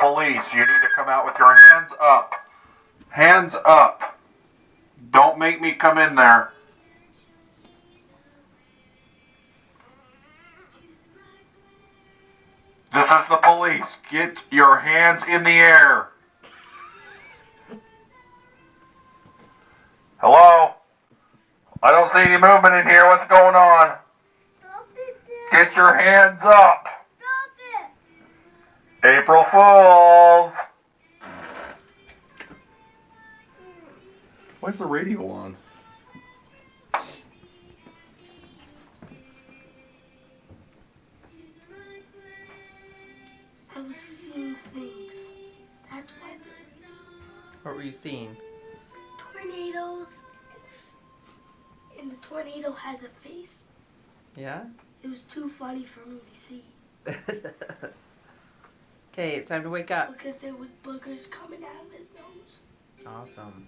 police. You need to come out with your hands up. Hands up. Don't make me come in there. This is the police. Get your hands in the air. Hello? I don't see any movement in here. What's going on? Stop it, Dad. Get your hands up. Stop it. April Fools. Why's the radio on? I was seeing things. That's why What were you seeing? tornadoes. And the tornado has a face. Yeah? It was too funny for me to see Okay, it's time to wake up. because there was boogers coming out of his nose. Awesome.